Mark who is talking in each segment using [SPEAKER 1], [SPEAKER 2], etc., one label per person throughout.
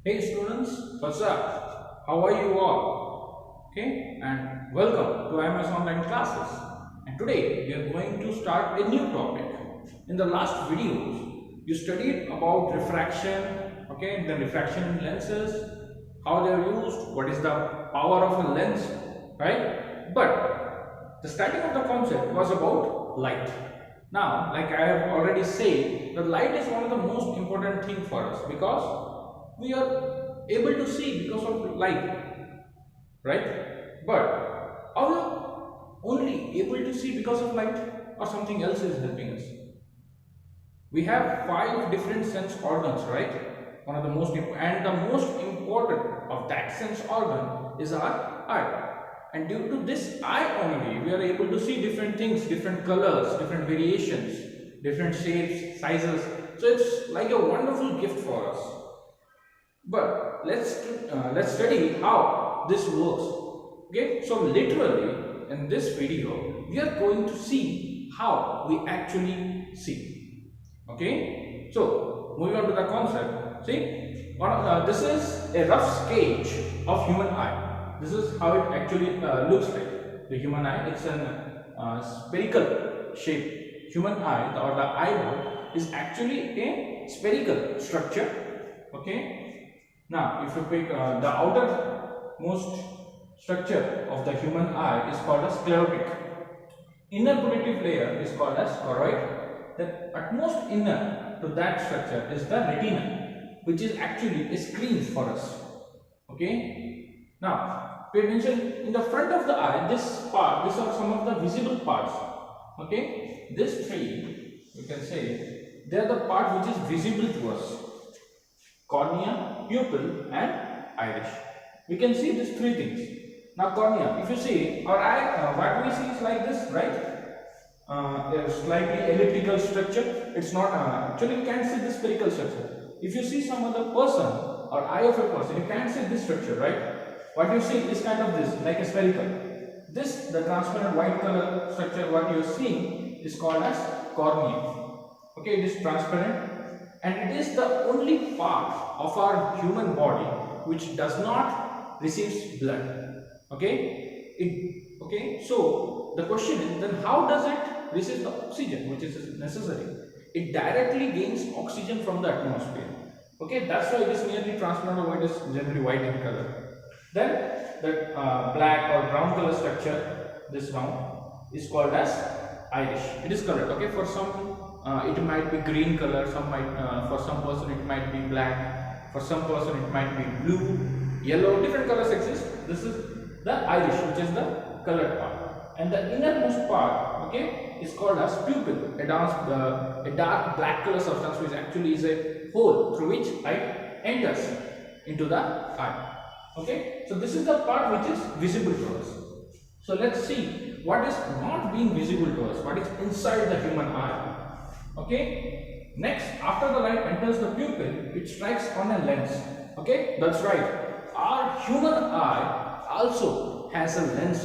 [SPEAKER 1] Hey students, what's up? How are you all? Okay, and welcome to IMST online classes. And today we are going to start a new topic. In the last videos, you studied about refraction, okay, the refraction in lenses, how they are used, what is the power of a lens, right? But the starting of the concept was about light. Now, like I have already said, the light is one of the most important thing for us because we are able to see because of light, right? But are we only able to see because of light, or something else is helping us? We have 5 different sense organs, right? One of the most important of that sense organ is our eye. And due to this eye only, we are able to see different things, different colors, different variations, different shapes, sizes. So it's like a wonderful gift for us. But let's study how this works. Okay, so literally in this video we are going to see how we actually see. Okay, so moving on to the concept. See, this is a rough sketch of human eye. This is how it actually looks like. The human eye, it's a spherical shape. Human eye or the eyeball is actually a spherical structure. Okay. Now, if you pick the outermost structure of the human eye is called as sclerotic. Inner protective layer is called as choroid. The utmost inner to that structure is the retina, which is actually a screen for us. Okay. Now, pay attention in the front of the eye. This part, these are some of the visible parts. Okay. This three, you can say, they are the part which is visible to us. Cornea, pupil and iris. We can see these 3 things. Now cornea, if you see our eye, what we see is like this, right? A slightly elliptical structure. It's not, actually you can't see this spherical structure. If you see some other person or eye of a person, you can't see this structure, right? What you see is kind of this, like a spherical. This, the transparent white color structure, what you are seeing is called as cornea. Okay, it is transparent. And it is the only part of our human body which does not receive blood. Okay? Okay? So the question is, then how does it receive the oxygen which is necessary? It directly gains oxygen from the atmosphere. Okay? That's why it is nearly transparent, or it is generally white in color. Then the black or brown color structure, this round, is called as iris. It is colored. Okay? For some it might be green color, for some person it might be black, for some person it might be blue, yellow, different colors exist. This is the iris, which is the colored part. And the innermost part, okay, is called as pupil, a dark black color substance which actually is a hole through which light enters into the eye. Okay, so this is the part which is visible to us. So let's see what is not being visible to us, what is inside the human eye. Okay, next, after the light enters the pupil, it strikes on a lens. Okay, that's right. Our human eye also has a lens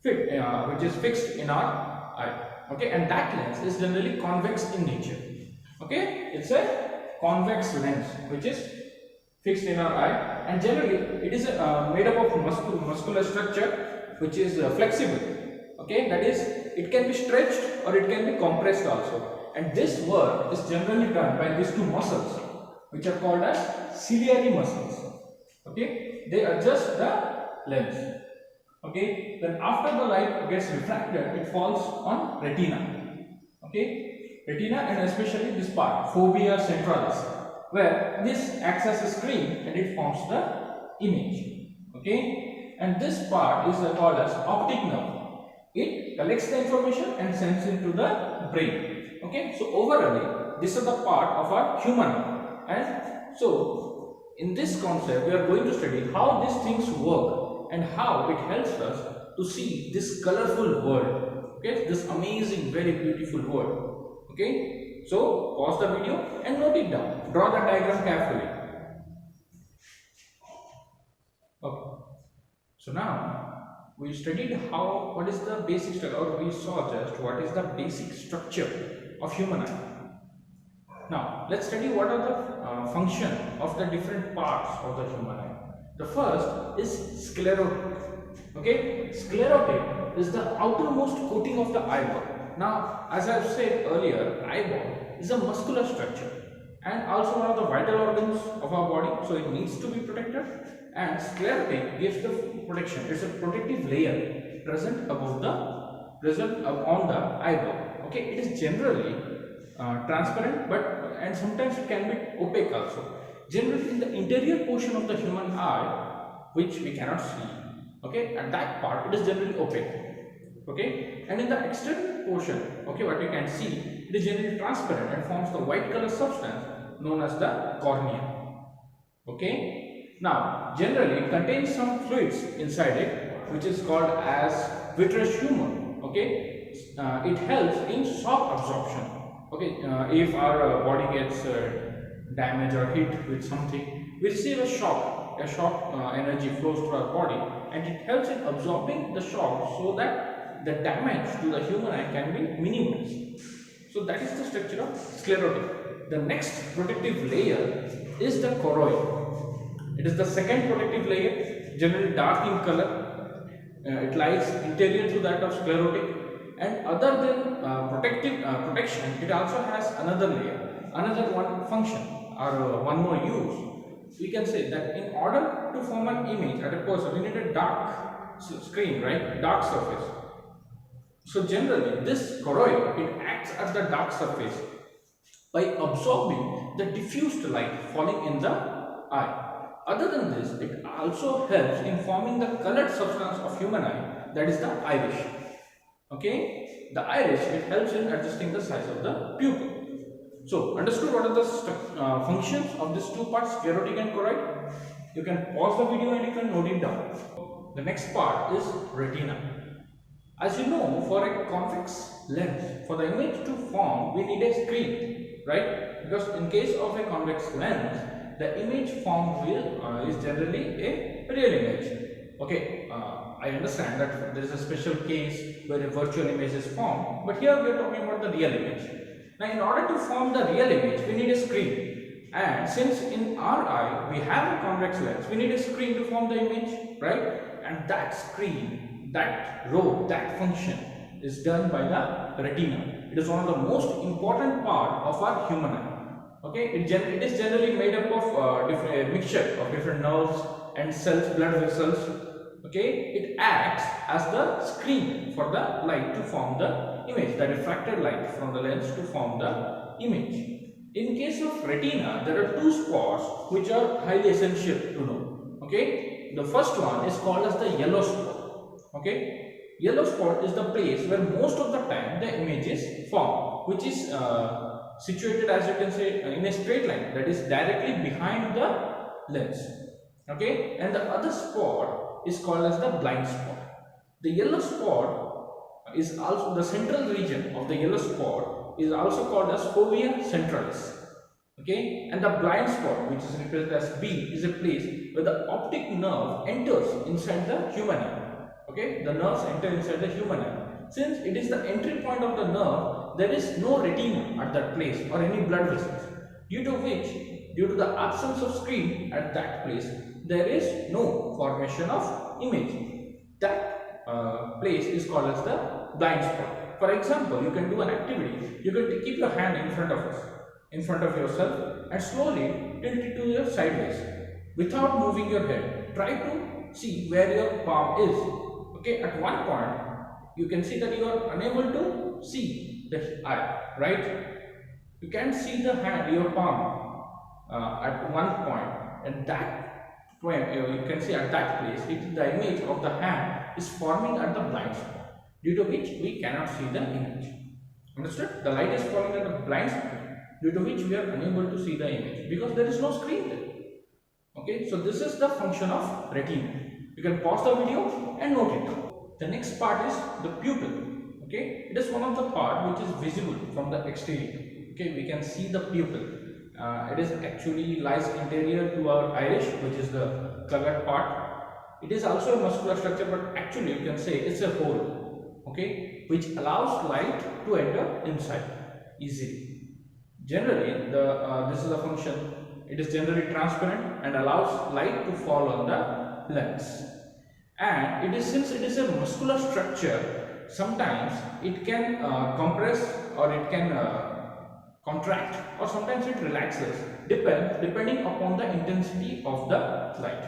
[SPEAKER 1] which is fixed in our eye. Okay, and that lens is generally convex in nature. Okay, it's a convex lens which is fixed in our eye, and generally it is made up of muscular structure which is flexible. Okay, that is, it can be stretched or it can be compressed also. And this work is generally done by these 2 muscles, which are called as ciliary muscles. Okay, they adjust the lens. Okay, then after the light gets refracted, it falls on retina. Okay, retina, and especially this part, fovea centralis, where this acts as a screen and it forms the image. Okay, and this part is called as optic nerve. It collects the information and sends into the brain. Okay, so overall, this is the part of our human eye. And so, in this concept, we are going to study how these things work and how it helps us to see this colorful world. Okay, this amazing, very beautiful world. Okay, so pause the video and note it down. Draw the diagram carefully. Okay, so now we studied what is the basic structure, or we saw just what is the basic structure of human eye. Now let's study what are the function of the different parts of the human eye. The first is sclerotic. Okay, sclerotic is the outermost coating of the eyeball. Now, as I've said earlier, eyeball is a muscular structure and also one of the vital organs of our body, so it needs to be protected. And sclerotic gives the protection. It's a protective layer present on the eyeball. Okay, it is generally transparent, and sometimes it can be opaque also. Generally, in the interior portion of the human eye, which we cannot see, okay, at that part it is generally opaque. Okay, and in the external portion, okay, what you can see, it is generally transparent and forms the white color substance known as the cornea. Okay, now generally it contains some fluids inside it, which is called as vitreous humor. Okay, it helps in shock absorption. Okay, if our body gets damaged or hit with something, we receive a shock. Energy flows through our body, and it helps in absorbing the shock so that the damage to the human eye can be minimized. So that is the structure of sclerotic. The next protective layer is the choroid. It is the second protective layer, generally dark in color. It lies interior to that of sclerotic. And other than protection, it also has another layer, another one function or one more use. We can say that in order to form an image at a person, we need a dark screen, right? Dark surface. So generally, this choroid, it acts as the dark surface by absorbing the diffused light falling in the eye. Other than this, it also helps in forming the colored substance of human eye, that is the iris. Okay, the iris, it helps in adjusting the size of the pupil. So, understood what are the functions of these two parts, sclerotic and choroid? You can pause the video and you can note it down. The next part is retina. As you know, for a convex lens, for the image to form, we need a screen, right? Because in case of a convex lens, the image formed is generally a real image. Okay, I understand that there is a special case where a virtual image is formed, but here we are talking about the real image. Now, in order to form the real image, we need a screen. And since in our eye we have a convex lens, we need a screen to form the image, right? And that screen, that role, that function is done by the retina. It is one of the most important part of our human eye. Okay, it is generally made up of a mixture of different nerves and cells, blood vessels. Okay, it acts as the screen for the light to form the image, the refracted light from the lens to form the image. In case of retina, there are two spots which are highly essential to know. Okay, the first one is called as the yellow spot. Okay, yellow spot is the place where most of the time the image is formed, which is situated, as you can say, in a straight line, that is directly behind the lens. Okay, and the other spot is called as the blind spot. The yellow spot is also the central region of the yellow spot is also called as fovea centralis. Okay, and the blind spot, which is represented as B, is a place where the optic nerve enters inside the human eye. Okay, the nerves enter inside the human eye. Since it is the entry point of the nerve, there is no retina at that place or any blood vessels, due to the absence of screen at that place, there is no formation of image. That place is called as the blind spot. For example, you can do an activity. You can keep your hand in front of yourself, and slowly tilt it to your sideways without moving your head. Try to see where your palm is. Okay, at one point you can see that you are unable to see the eye, right? You can see the hand, your palm at one point, and that you can see at that place, the image of the hand is forming at the blind spot, due to which we cannot see the image. Understood? The light is falling at the blind spot, due to which we are unable to see the image because there is no screen there. Okay, so this is the function of retina. You can pause the video and note it. The next part is the pupil. Okay, it is one of the part which is visible from the exterior. Okay, we can see the pupil. It is actually lies interior to our iris, which is the colored part. It is also a muscular structure, but actually you can say it's a hole, okay, which allows light to enter inside easily. Generally, this is a function. It is generally transparent and allows light to fall on the lens. And it is, since it is a muscular structure, sometimes it can compress, or it can contract, or sometimes it relaxes, depending upon the intensity of the light.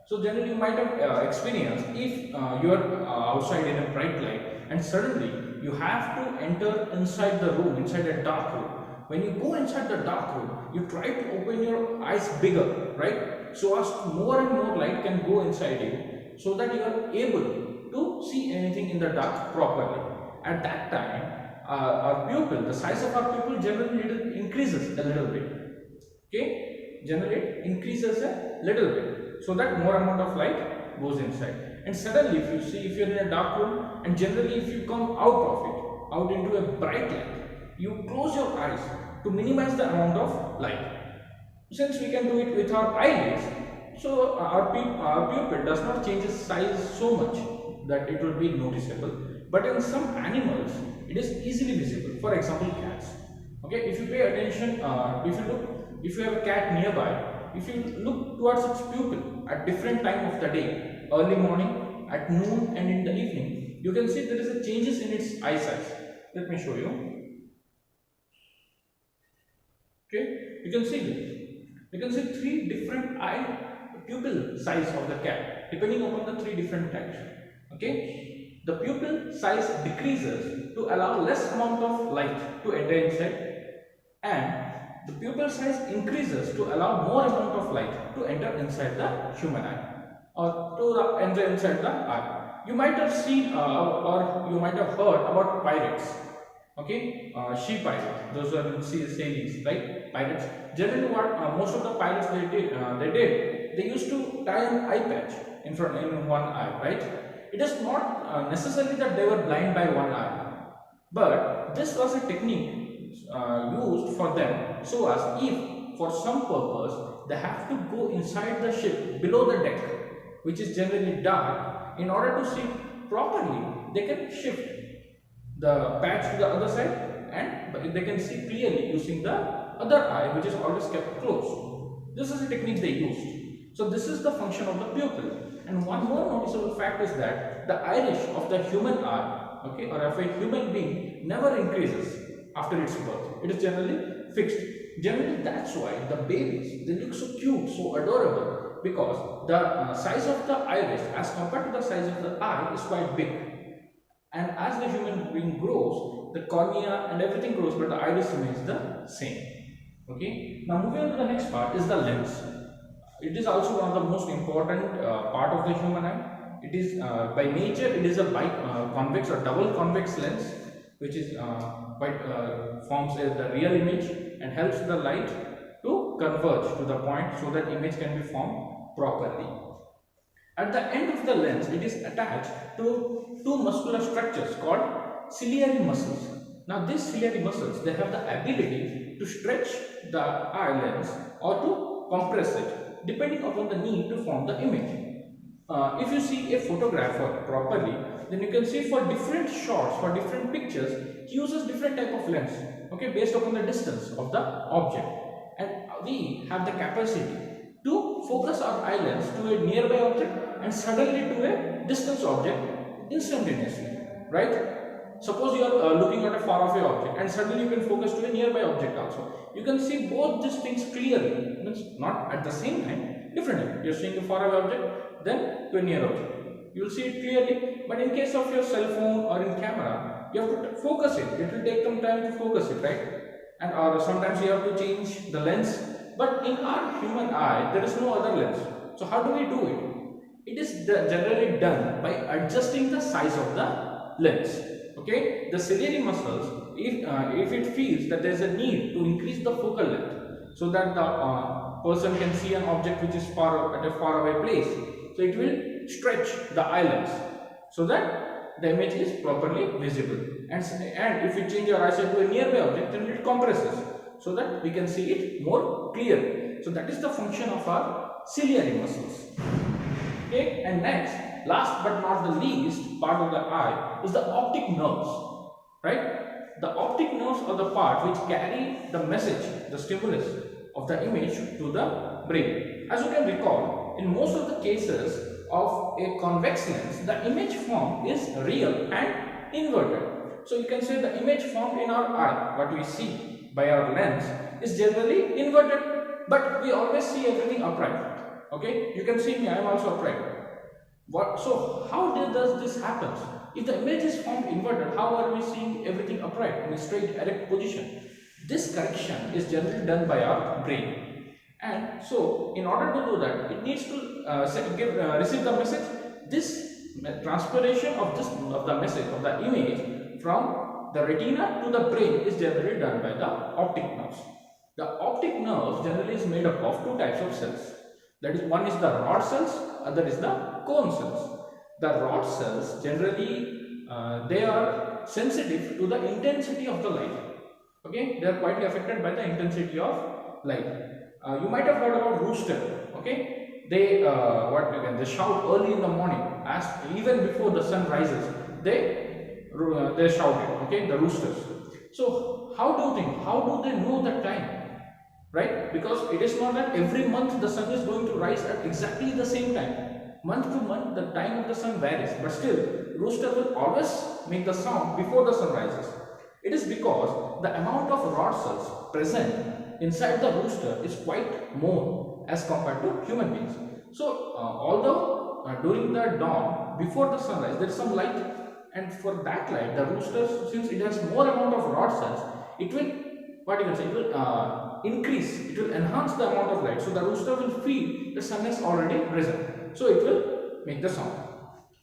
[SPEAKER 1] So generally you might have experienced, if you are outside in a bright light and suddenly you have to enter inside the room, inside a dark room. When you go inside the dark room, you try to open your eyes bigger, right? So as more and more light can go inside you, so that you are able to see anything in the dark properly. At that time, our pupil, the size of our pupil generally increases a little bit. Okay, generally it increases a little bit, so that more amount of light goes inside. And suddenly, if you see, if you are in a dark room, and generally if you come out of it, out into a bright light, you close your eyes to minimize the amount of light. Since we can do it with our eyelids, so our pupil does not change its size so much that it will be noticeable. But in some animals, it is easily visible. For example, cats. Okay, if you pay attention, if you have a cat nearby, if you look towards its pupil at different time of the day, early morning, at noon, and in the evening, you can see there is a changes in its eye size. Let me show you. Okay, you can see this. You can see three different pupil size of the cat, depending upon the three different types. Okay, the pupil size decreases to allow less amount of light to enter inside, and the pupil size increases to allow more amount of light to enter inside the human eye, or to enter inside the eye. You might have seen or you might have heard about pirates. Okay, she pirates, those are in sailings, right? Pirates. Generally, what most of the pirates they used to tie an eye patch in one eye, right? It is not necessarily that they were blind by one eye, but this was a technique used for them, so as if for some purpose they have to go inside the ship below the deck, which is generally dark. In order to see properly, they can shift the patch to the other side, and they can see clearly using the other eye, which is always kept closed. This is a technique they used. So this is the function of the pupil. And one more noticeable fact is that the iris of the human eye, okay, or of a human being, never increases after its birth. It is generally fixed. Generally, that's why the babies, they look so cute, so adorable, because the size of the iris as compared to the size of the eye is quite big. And as the human being grows, the cornea and everything grows, but the iris remains the same. Okay. Now moving on to the next part is the lens. It is also one of the most important part of the human eye. It is by nature it is a convex or double convex lens, which is forms the real image and helps the light to converge to the point so that image can be formed properly. At the end of the lens, it is attached to two muscular structures called ciliary muscles. Now these ciliary muscles, they have the ability to stretch the eye lens or to compress it, depending upon the need to form the image. If you see a photographer properly, then you can see for different shots, for different pictures, he uses different type of lens, okay, based upon the distance of the object. And we have the capacity to focus our eye lens to a nearby object and suddenly to a distance object instantaneously, right? Suppose you are looking at a far away object and suddenly you can focus to a nearby object also. You can see both these things clearly, means not at the same time, differently. You are seeing a far away object, then to a near object. You will see it clearly, but in case of your cell phone or in camera, you have to focus it. It will take some time to focus it, right? And or sometimes you have to change the lens. But in our human eye, there is no other lens. So how do we do it? It is generally done by adjusting the size of the lens. Okay, the ciliary muscles, if it feels that there is a need to increase the focal length, so that the person can see an object which is at a far away place, so it will stretch the eye lens so that the image is properly visible. And if you change your eyesight to a nearby object, then it compresses so that we can see it more clearly. So that is the function of our ciliary muscles. Okay, and next, last but not the least part of the eye is the optic nerves, right? the optic nerves are the part which carry the message, the stimulus of the image to the brain. As you can recall, in most of the cases of a convex lens, the image formed is real and inverted. So you can say the image formed in our eye, what we see by our lens, is generally inverted, but we always see everything upright. Okay, you can see me, I am also upright. So how does this happen? If the image is formed inverted, how are we seeing everything upright in a straight erect position? This correction is generally done by our brain. And so in order to do that, it needs to receive the message. This transpiration of the message of the image from the retina to the brain is generally done by the optic nerves. The optic nerves generally is made up of two types of cells. That is, one is the rod cells, other is the cone cells. The rod cells generally they are sensitive to the intensity of the light. Okay, they are quite affected by the intensity of light. You might have heard about rooster. Okay, they they shout early in the morning, as even before the sun rises. They shout it. Okay, the roosters. So how do they know the time? Right? Because it is not that every month the sun is going to rise at exactly the same time. Month to month the time of the sun varies, but still rooster will always make the sound before the sun rises. It is because the amount of rod cells present inside the rooster is quite more as compared to human beings. So although during the dawn, before the sunrise, there is some light, and for that light, the rooster, since it has more amount of rod cells, it will increase, it will enhance the amount of light. So the rooster will feel the sun has already risen. So it will make the sound.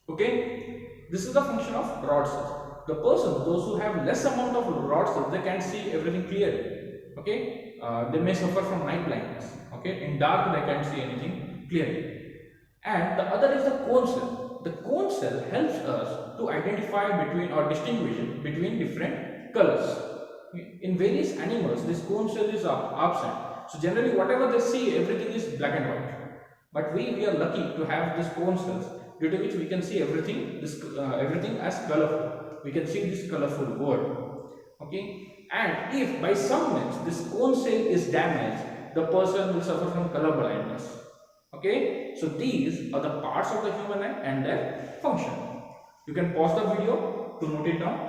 [SPEAKER 1] Okay, this is the function of rod cells. The person, those who have less amount of rod cells, they can't see everything clearly. Okay, they may suffer from night blindness. Okay, in dark they can't see anything clearly. And the other is the cone cell. The cone cell helps us to identify between or distinguish between different colors. In various animals, this cone cell is absent. So generally, whatever they see, everything is black and white. But we are lucky to have this cone cells, due to which we can see everything as colorful. We can see this colorful world. Okay, and if by some means this cone cell is damaged, the person will suffer from color blindness. Okay, so these are the parts of the human eye and their function. You can pause the video to note it down.